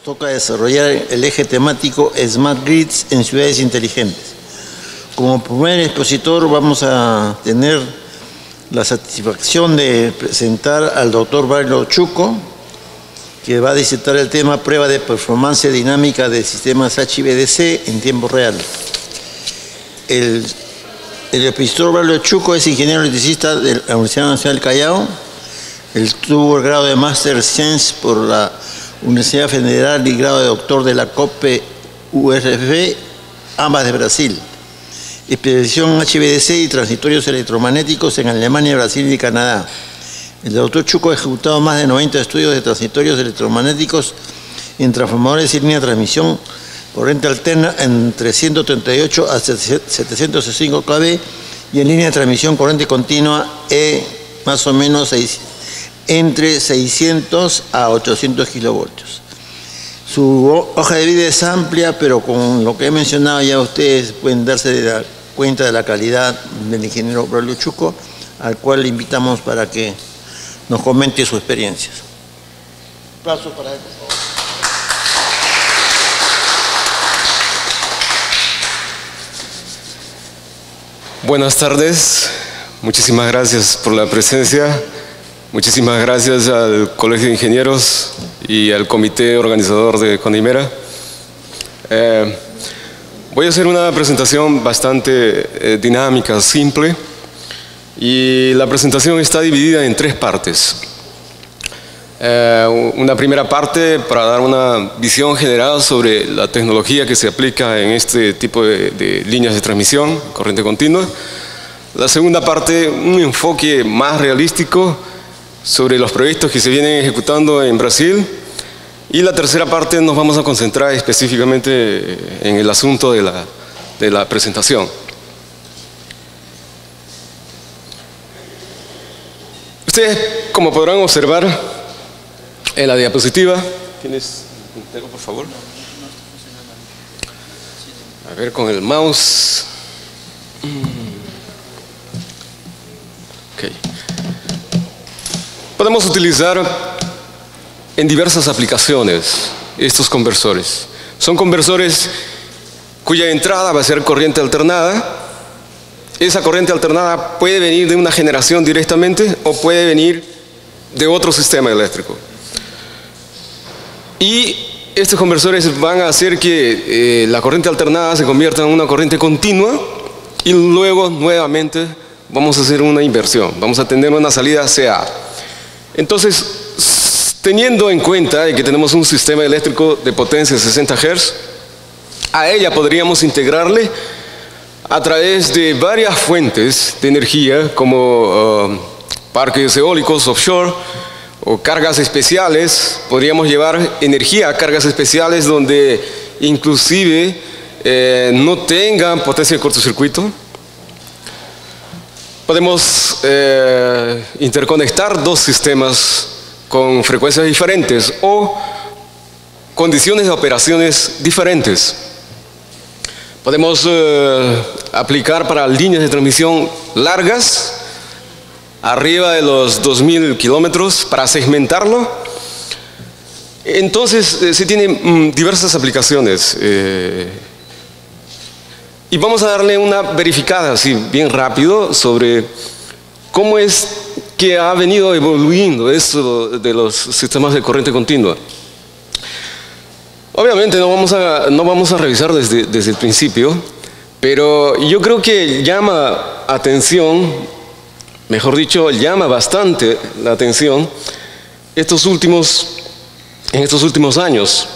Toca desarrollar el eje temático Smart Grids en ciudades inteligentes. Como primer expositor vamos a tener la satisfacción de presentar al doctor Braulio Chuco, que va a disertar el tema prueba de performance dinámica de sistemas HVDC en tiempo real. El expositor Braulio Chuco es ingeniero electricista de la Universidad Nacional del Callao. Él tuvo el grado de Master Science por la Universidad Federal y grado de doctor de la COPE URF, ambas de Brasil. Especialización en HVDC y transitorios electromagnéticos en Alemania, Brasil y Canadá. El doctor Chuco ha ejecutado más de 90 estudios de transitorios electromagnéticos en transformadores y línea de transmisión corriente alterna entre 138 a 765 kV y en línea de transmisión corriente continua más o menos entre 600 a 800 kilovoltios. Su hoja de vida es amplia, pero con lo que he mencionado ya ustedes pueden darse cuenta de la calidad del ingeniero Braulio Chuco, al cual le invitamos para que nos comente sus experiencias. Aplausos para él, por favor. Buenas tardes, muchísimas gracias por la presencia. Muchísimas gracias al Colegio de Ingenieros y al comité organizador de Conimera. Voy a hacer una presentación bastante dinámica, simple, y la presentación está dividida en tres partes. Una primera parte para dar una visión general sobre la tecnología que se aplica en este tipo de líneas de transmisión, corriente continua. La segunda parte, un enfoque más realístico sobre los proyectos que se vienen ejecutando en Brasil, y la tercera parte nos vamos a concentrar específicamente en el asunto de la presentación. Ustedes, como podrán observar en la diapositiva, ¿tienes un puntero, por favor? A ver, con el mouse. Okay. Podemos utilizar en diversas aplicaciones estos conversores. Son conversores cuya entrada va a ser corriente alternada. Esa corriente alternada puede venir de una generación directamente o puede venir de otro sistema eléctrico. Y estos conversores van a hacer que la corriente alternada se convierta en una corriente continua y luego nuevamente vamos a hacer una inversión. Vamos a tener una salida CA. Entonces, teniendo en cuenta que tenemos un sistema eléctrico de potencia de 60 Hz, a ella podríamos integrarle a través de varias fuentes de energía, como parques eólicos offshore o cargas especiales. Podríamos llevar energía a cargas especiales donde inclusive no tengan potencia de cortocircuito. Podemos interconectar dos sistemas con frecuencias diferentes o condiciones de operaciones diferentes. Podemos aplicar para líneas de transmisión largas, arriba de los 2000 kilómetros, para segmentarlo. Entonces, se tienen diversas aplicaciones. Y vamos a darle una verificada, así bien rápido, sobre cómo es que ha venido evoluyendo esto de los sistemas de corriente continua. Obviamente no vamos a revisar desde el principio, pero yo creo que llama atención, mejor dicho, llama bastante la atención en estos últimos años,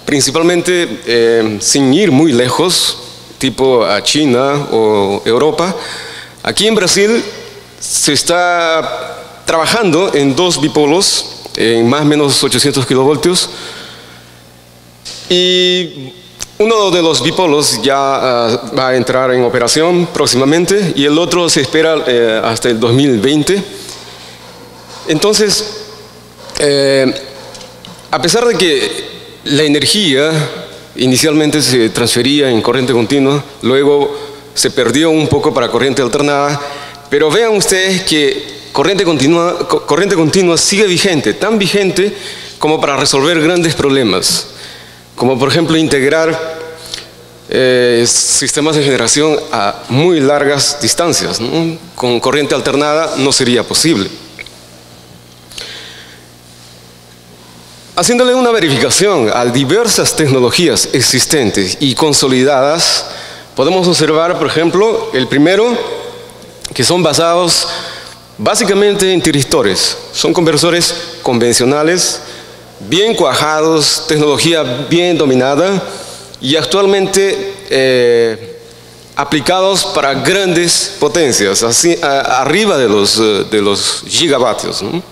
principalmente sin ir muy lejos, tipo a China o Europa. Aquí en Brasil se está trabajando en dos bipolos en más o menos 800 kilovoltios, y uno de los bipolos ya va a entrar en operación próximamente y el otro se espera hasta el 2020. Entonces, a pesar de que la energía inicialmente se transfería en corriente continua, luego se perdió un poco para corriente alternada, pero vean ustedes que corriente continua sigue vigente, tan vigente como para resolver grandes problemas. como por ejemplo integrar sistemas de generación a muy largas distancias, ¿no? Con corriente alternada no sería posible. Haciéndole una verificación a diversas tecnologías existentes y consolidadas, podemos observar, por ejemplo, el primero, que son basados básicamente en tiristores. Son conversores convencionales, bien cuajados, tecnología bien dominada y actualmente aplicados para grandes potencias, así, arriba de los gigavatios, ¿no?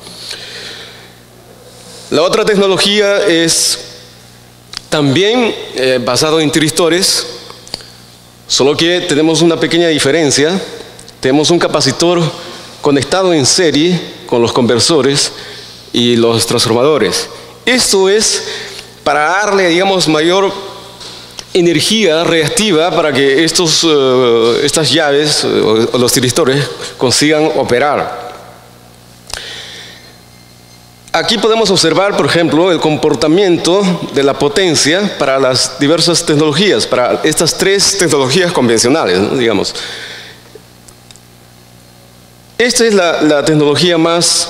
La otra tecnología es también basado en tiristores, solo que tenemos una pequeña diferencia. Tenemos un capacitor conectado en serie con los conversores y los transformadores. Esto es para darle, digamos, mayor energía reactiva para que estas llaves o los tiristores consigan operar. Aquí podemos observar, por ejemplo, el comportamiento de la potencia para las diversas tecnologías, para estas tres tecnologías convencionales, ¿no? Digamos. Esta es la tecnología más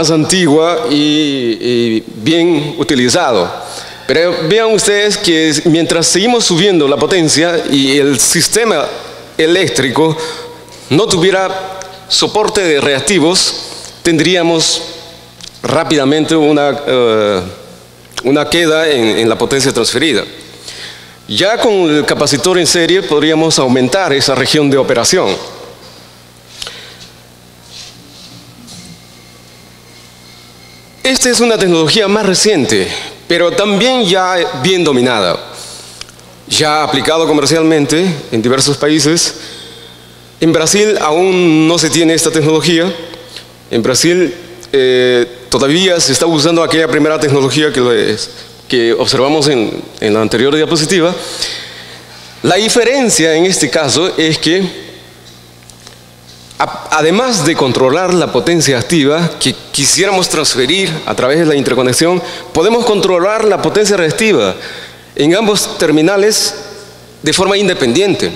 antigua y bien utilizada. Pero vean ustedes que mientras seguimos subiendo la potencia y el sistema eléctrico no tuviera soporte de reactivos, tendríamos rápidamente una queda en la potencia transferida. Ya con el capacitor en serie podríamos aumentar esa región de operación. Esta es una tecnología más reciente, pero también ya bien dominada, ya aplicado comercialmente en diversos países. En Brasil aún no se tiene esta tecnología. En Brasil todavía se está usando aquella primera tecnología que observamos en la anterior diapositiva. La diferencia en este caso es que además de controlar la potencia activa que quisiéramos transferir a través de la interconexión, podemos controlar la potencia reactiva en ambos terminales de forma independiente.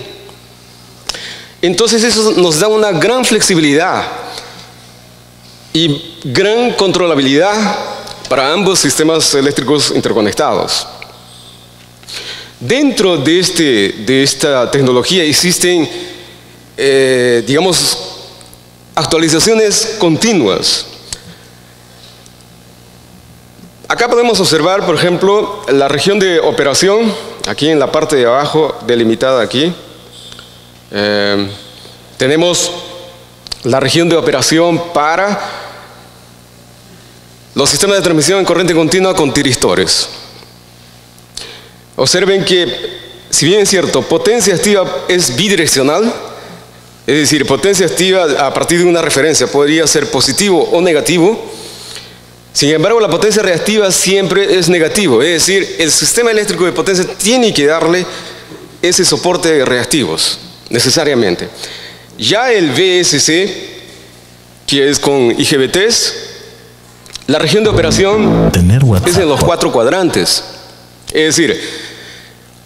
Entonces eso nos da una gran flexibilidad y gran controlabilidad para ambos sistemas eléctricos interconectados. Dentro de esta tecnología existen, digamos, actualizaciones continuas. Acá podemos observar, por ejemplo, la región de operación, aquí en la parte de abajo, delimitada aquí. Tenemos la región de operación para los sistemas de transmisión en corriente continua con tiristores. Observen que, si bien es cierto, potencia activa es bidireccional, es decir, potencia activa a partir de una referencia podría ser positivo o negativo. Sin embargo, la potencia reactiva siempre es negativo, es decir, el sistema eléctrico de potencia tiene que darle ese soporte de reactivos, necesariamente. Ya el VSC, que es con IGBTs, la región de operación es en los 4 cuadrantes. Es decir,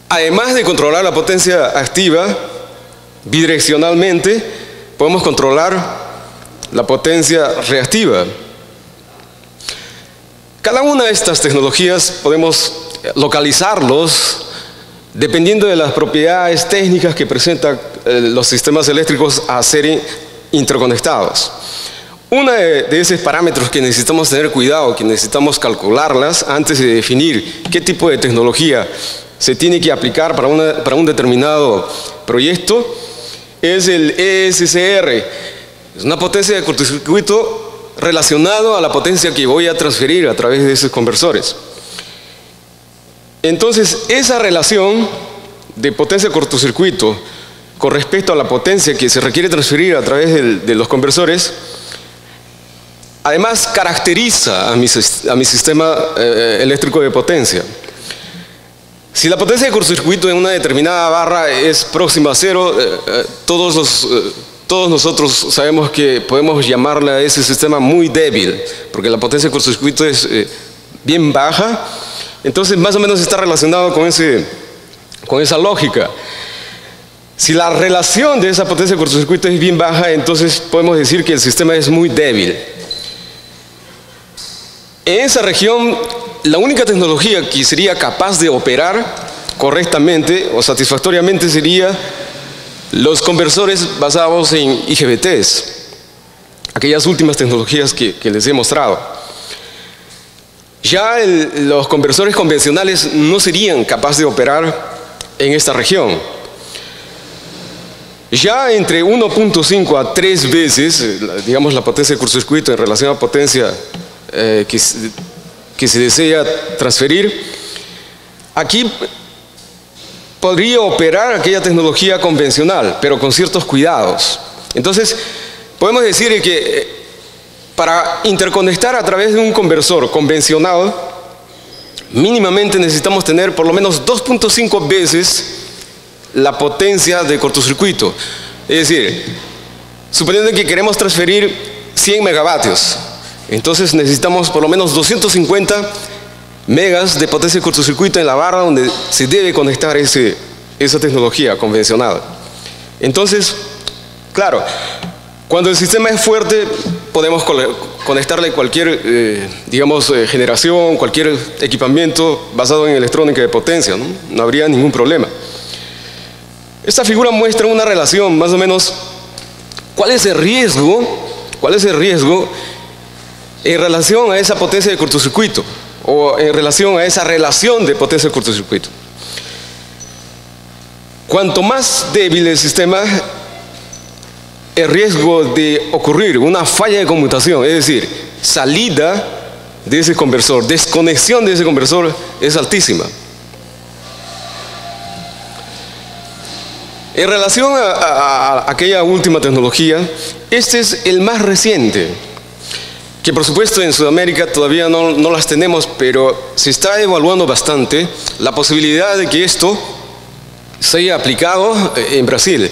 además de controlar la potencia activa, bidireccionalmente podemos controlar la potencia reactiva. Cada una de estas tecnologías podemos localizarlos dependiendo de las propiedades técnicas que presentan los sistemas eléctricos a ser interconectados. Uno de esos parámetros que necesitamos tener cuidado, que necesitamos calcularlas antes de definir qué tipo de tecnología se tiene que aplicar para un determinado proyecto, es el ESCR. Es una potencia de cortocircuito relacionado a la potencia que voy a transferir a través de esos conversores. Entonces, esa relación de potencia de cortocircuito con respecto a la potencia que se requiere transferir a través de los conversores, además caracteriza a mi sistema eléctrico de potencia. Si la potencia de cortocircuito en una determinada barra es próxima a cero, todos nosotros sabemos que podemos llamarle a ese sistema muy débil, porque la potencia de cortocircuito es bien baja. Entonces, más o menos está relacionado con esa lógica. Si la relación de esa potencia de cortocircuito es bien baja, entonces podemos decir que el sistema es muy débil. En esa región, la única tecnología que sería capaz de operar correctamente o satisfactoriamente sería los conversores basados en IGBTs, aquellas últimas tecnologías que les he mostrado. Ya los conversores convencionales no serían capaces de operar en esta región. Ya entre 1.5 a 3 veces, digamos, la potencia de cortocircuito en relación a la potencia que se desea transferir, aquí podría operar aquella tecnología convencional, pero con ciertos cuidados. Entonces, podemos decir que para interconectar a través de un conversor convencional, mínimamente necesitamos tener por lo menos 2.5 veces la potencia de cortocircuito. Es decir, suponiendo que queremos transferir 100 megavatios, entonces necesitamos por lo menos 250 megas de potencia de cortocircuito en la barra donde se debe conectar esa tecnología convencional. Entonces, claro, cuando el sistema es fuerte, podemos conectarle cualquier, generación, cualquier equipamiento basado en electrónica de potencia, ¿no? No habría ningún problema. Esta figura muestra una relación, más o menos, ¿cuál es el riesgo en relación a esa potencia de cortocircuito? O en relación a esa relación de potencia de cortocircuito. Cuanto más débil el sistema, el riesgo de ocurrir una falla de conmutación, es decir, salida de ese conversor, desconexión de ese conversor, es altísima. En relación a aquella última tecnología, este es el más reciente, que por supuesto en Sudamérica todavía no las tenemos, pero se está evaluando bastante la posibilidad de que esto se haya aplicado en Brasil.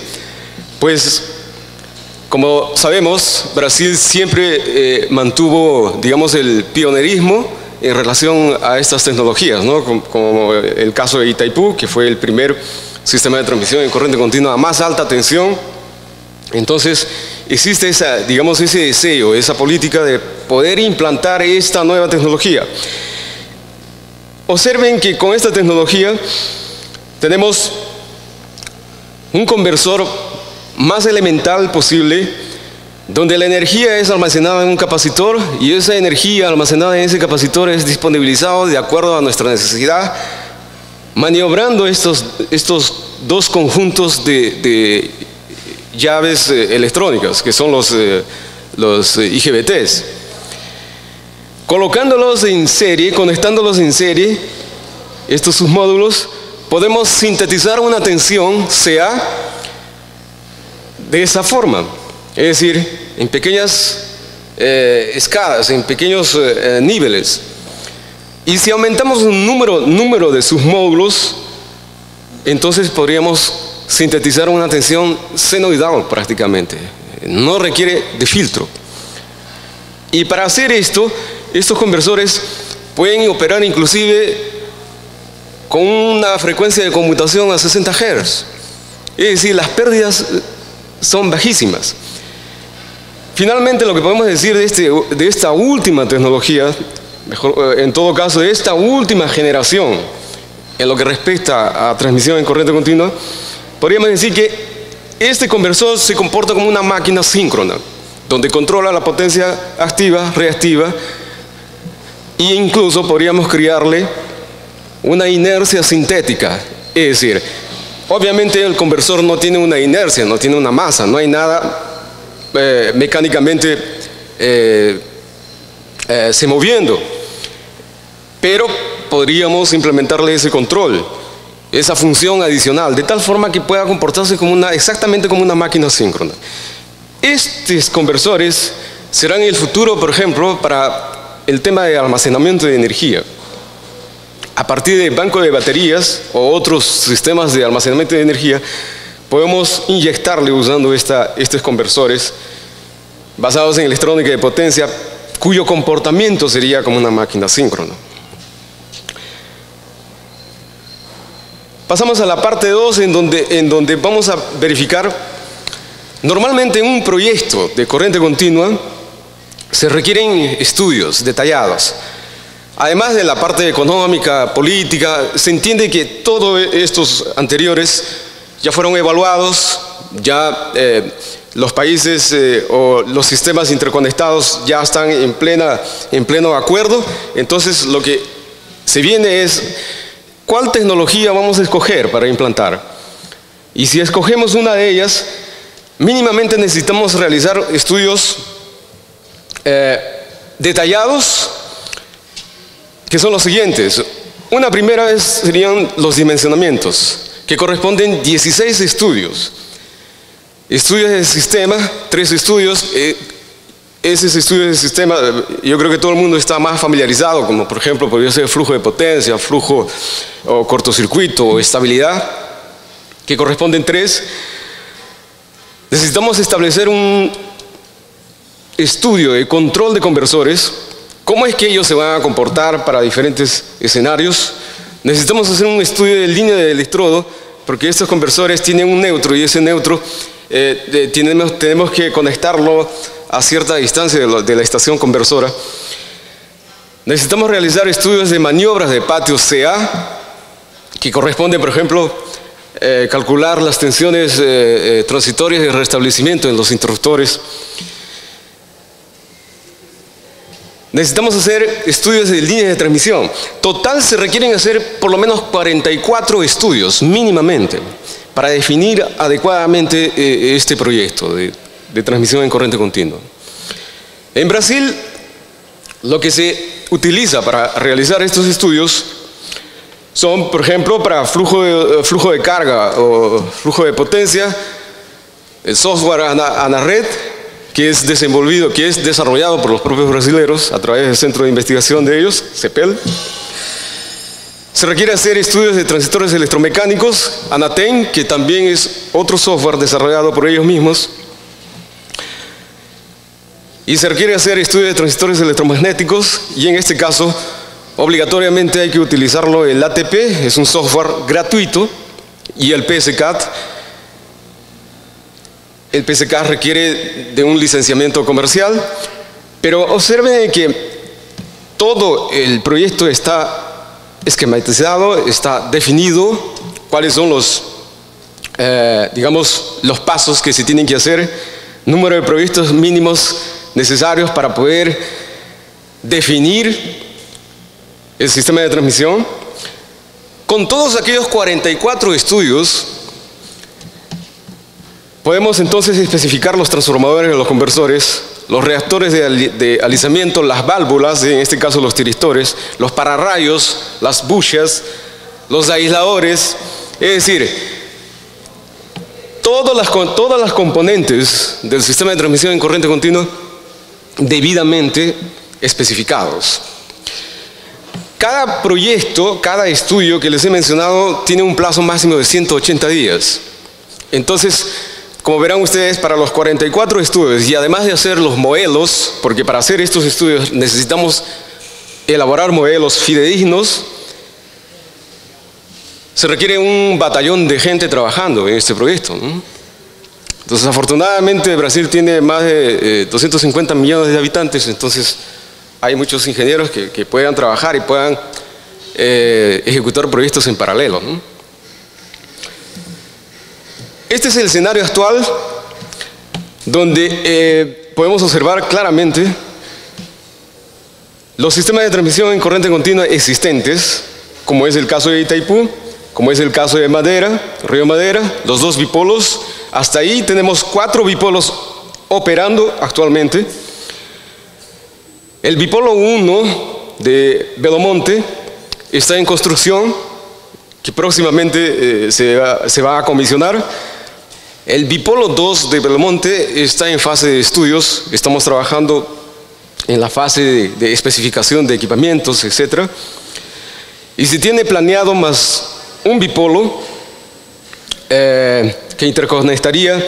Pues, como sabemos, Brasil siempre mantuvo, digamos, el pionerismo en relación a estas tecnologías, ¿no? Como el caso de Itaipú, que fue el primer sistema de transmisión en corriente continua a más alta tensión. Entonces, existe ese deseo, esa política de poder implantar esta nueva tecnología. Observen que con esta tecnología tenemos un conversor más elemental posible, donde la energía es almacenada en un capacitor y esa energía almacenada en ese capacitor es disponibilizada de acuerdo a nuestra necesidad, maniobrando estos dos conjuntos de llaves electrónicas, que son los IGBTs. Colocándolos en serie, conectándolos en serie, estos submódulos, podemos sintetizar una tensión CA de esa forma, es decir, en pequeñas escalas, en pequeños niveles. Y si aumentamos un número de submódulos, entonces podríamos sintetizar una tensión senoidal prácticamente, no requiere de filtro. Y para hacer esto, estos conversores pueden operar inclusive con una frecuencia de conmutación a 60 Hz. Es decir, las pérdidas son bajísimas. Finalmente, lo que podemos decir de esta última tecnología, en todo caso de esta última generación, en lo que respecta a transmisión en corriente continua, podríamos decir que este conversor se comporta como una máquina síncrona, donde controla la potencia activa, reactiva, e incluso podríamos crearle una inercia sintética. Es decir, obviamente el conversor no tiene una inercia, no tiene una masa, no hay nada mecánicamente se moviendo, pero podríamos implementarle ese control, esa función adicional, de tal forma que pueda comportarse exactamente como una máquina síncrona. Estos conversores serán el futuro, por ejemplo, para el tema de almacenamiento de energía. A partir de banco de baterías o otros sistemas de almacenamiento de energía, podemos inyectarle usando estos conversores basados en electrónica de potencia, cuyo comportamiento sería como una máquina síncrona. Pasamos a la parte 2 en donde vamos a verificar. Normalmente en un proyecto de corriente continua se requieren estudios detallados. Además de la parte económica, política, se entiende que todos estos anteriores ya fueron evaluados, ya los países o los sistemas interconectados ya están en pleno acuerdo. Entonces lo que se viene es cuál tecnología vamos a escoger para implantar. Y si escogemos una de ellas, mínimamente necesitamos realizar estudios detallados, que son los siguientes. Una primera vez serían los dimensionamientos, que corresponden 16 estudios. Estudios del sistema, 3 estudios. Esos estudios del sistema, yo creo que todo el mundo está más familiarizado, como por ejemplo podría ser flujo de potencia, flujo o cortocircuito o estabilidad, que corresponden 3. Necesitamos establecer un estudio de control de conversores, cómo es que ellos se van a comportar para diferentes escenarios. Necesitamos hacer un estudio de línea de electrodo, porque estos conversores tienen un neutro y ese neutro tenemos que conectarlo a cierta distancia de la estación conversora. Necesitamos realizar estudios de maniobras de patio CA, que corresponde, por ejemplo, calcular las tensiones transitorias de restablecimiento en los interruptores. Necesitamos hacer estudios de líneas de transmisión. Total se requieren hacer por lo menos 44 estudios, mínimamente, para definir adecuadamente este proyecto de transmisión en corriente continua. En Brasil, lo que se utiliza para realizar estos estudios son, por ejemplo, para flujo de carga o flujo de potencia, el software ANARED, que es desarrollado por los propios brasileños a través del centro de investigación de ellos, CEPEL. Se requiere hacer estudios de transistores electromecánicos, ANATEN, que también es otro software desarrollado por ellos mismos. Y se requiere hacer estudios de transistores electromagnéticos, y en este caso, obligatoriamente hay que utilizarlo el ATP, es un software gratuito, y el PSCAT. El PSCAT requiere de un licenciamiento comercial, pero observen que todo el proyecto está esquematizado, está definido, cuáles son los pasos que se tienen que hacer, número de proyectos mínimos necesarios para poder definir el sistema de transmisión. Con todos aquellos 44 estudios, podemos entonces especificar los transformadores de los conversores, los reactores de alisamiento, las válvulas, en este caso los tiristores, los pararrayos, las bushas, los aisladores, es decir, todas las componentes del sistema de transmisión en corriente continua debidamente especificados. Cada proyecto, cada estudio que les he mencionado tiene un plazo máximo de 180 días. Entonces, como verán ustedes, para los 44 estudios, y además de hacer los modelos, porque para hacer estos estudios necesitamos elaborar modelos fidedignos, se requiere un batallón de gente trabajando en este proyecto, ¿no? Entonces, afortunadamente, Brasil tiene más de 250 millones de habitantes, entonces hay muchos ingenieros que puedan trabajar y puedan ejecutar proyectos en paralelo, ¿no? Este es el escenario actual donde podemos observar claramente los sistemas de transmisión en corriente continua existentes, como es el caso de Itaipú, como es el caso de Madera, Río Madera, los 2 bipolos. Hasta ahí tenemos 4 bipolos operando actualmente. El bipolo 1 de Belo Monte está en construcción, que próximamente se va a comisionar. El bipolo 2 de Belo Monte está en fase de estudios, estamos trabajando en la fase de especificación de equipamientos, etc. Y se tiene planeado más un bipolo que interconectaría